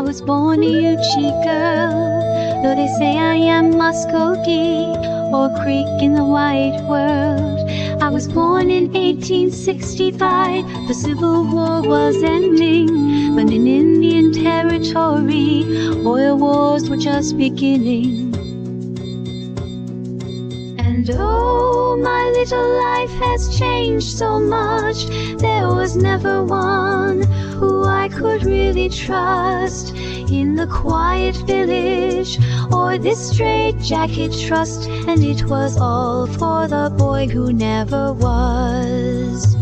was born a Uchi girl, though they say I am Muskogee or Creek in the white world. I was born in 1865, the Civil War was ending, but in Indian Territory, oil wars were just beginning. And oh, my little life has changed so much. There was never one who I could really trust in the quiet village or this straight-jacket trust, and it was all for the boy who never was.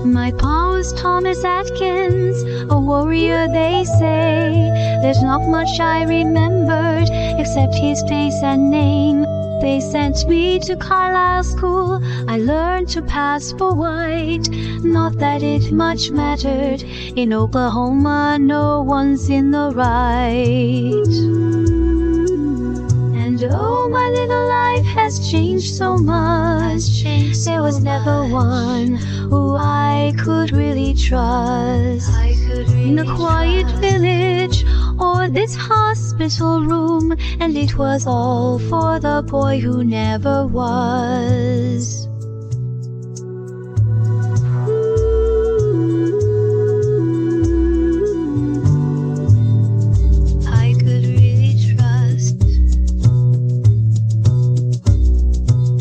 My pa was Thomas Atkins, a warrior they say. There's not much I remembered except his face and name. They sent me to Carlisle School. I learned to pass for white. Not that it much mattered. In Oklahoma, no one's in the right. And oh, my little life has changed so much. There was never one who I could really trust. In the quiet village or this hospital room, and it was all for the boy who never was. I could really trust.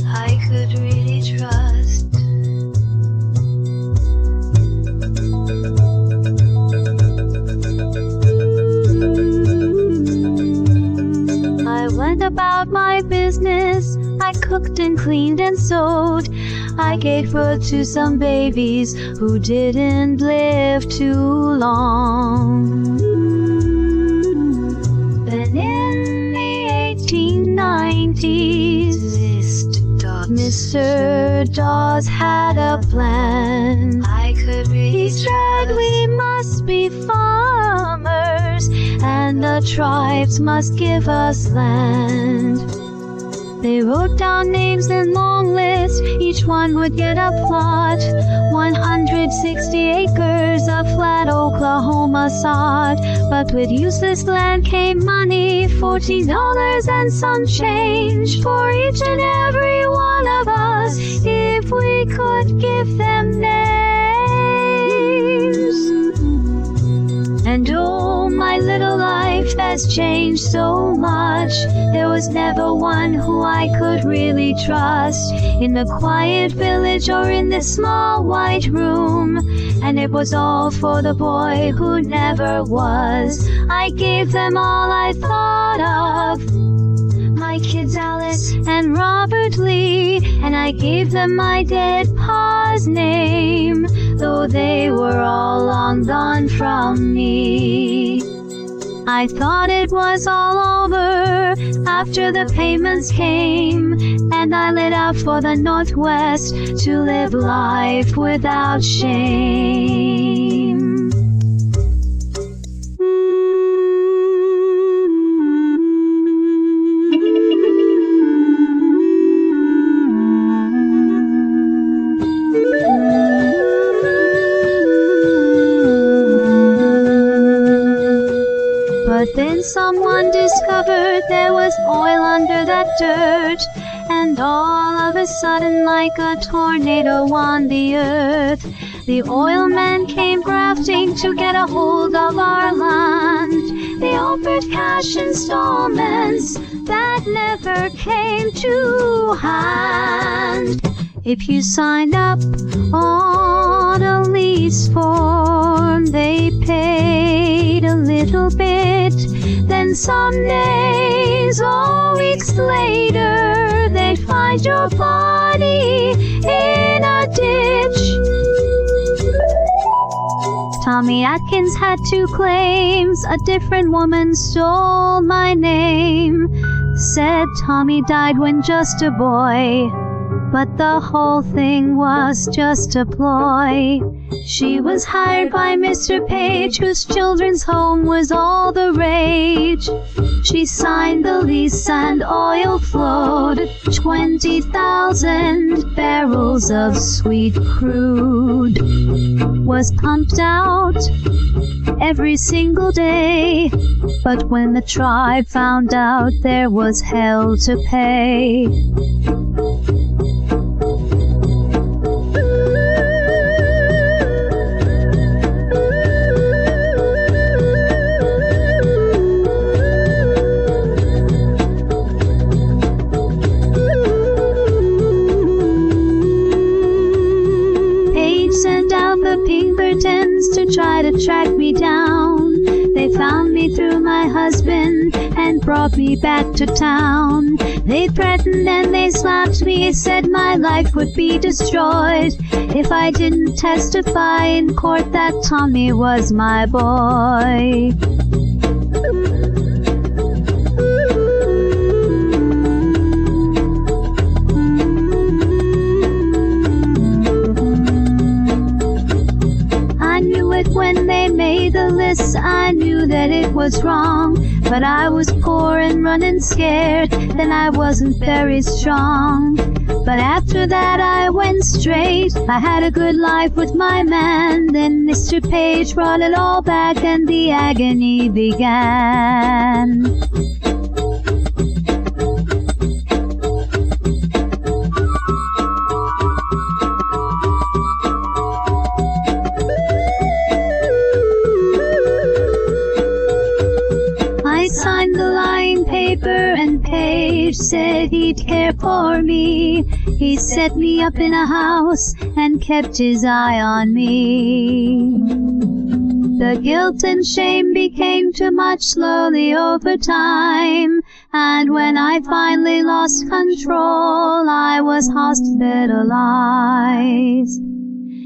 I could really trust. I went about my business. I cooked and cleaned and sewed. I gave birth to some babies who didn't live too long. Then in the 1890s, Mr. Dawes had a plan. He said we must be farmers and the tribes must give us land. They wrote down names in long lists, each one would get a plot. 160 acres of flat Oklahoma sod. But with useless land came money, $14 and some change for each and every one of us, if we could give them names. And oh, my little life has changed so much. There was never one who I could really trust in the quiet village or in this small white room, and it was all for the boy who never was. I gave them all I thought of, my kids Alice and Robert Lee, and I gave them my dead pa's name, though they were all long gone from me. I thought it was all over after the payments came, and I lit out for the Northwest to live life without shame. But then someone discovered there was oil under that dirt, and all of a sudden, like a tornado on the earth, the oil men came grafting to get a hold of our land. They offered cash installments that never came to hand. If you signed up on a lease form, they paid a little bit. Then some days or weeks later, they'd find your body in a ditch. Tommy Atkins had two claims. A different woman stole my name. Said Tommy died when just a boy, but the whole thing was just a ploy. She was hired by Mr. Page, whose children's home was all the rage. She signed the lease and oil flowed. 20,000 barrels of sweet crude was pumped out every single day. But when the tribe found out, there was hell to pay. To try to track me down. They found me through my husband and brought me back to town. They threatened and they slapped me, said my life would be destroyed if I didn't testify in court that Tommy was my boy. When they made the list, I knew that it was wrong, but I was poor and running scared, then I wasn't very strong. But after that I went straight, I had a good life with my man. Then Mr. Page brought it all back and the agony began. Signed the lying paper and Page said he'd care for me. He set me up in a house and kept his eye on me. The guilt and shame became too much slowly over time, and when I finally lost control, I was hospitalized.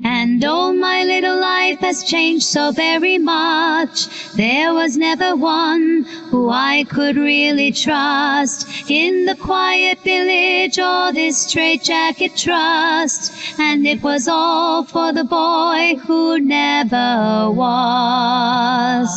And oh, my little life has changed so very much. There was never one who I could really trust in the quiet village or this straitjacket trust. And it was all for the boy who never was.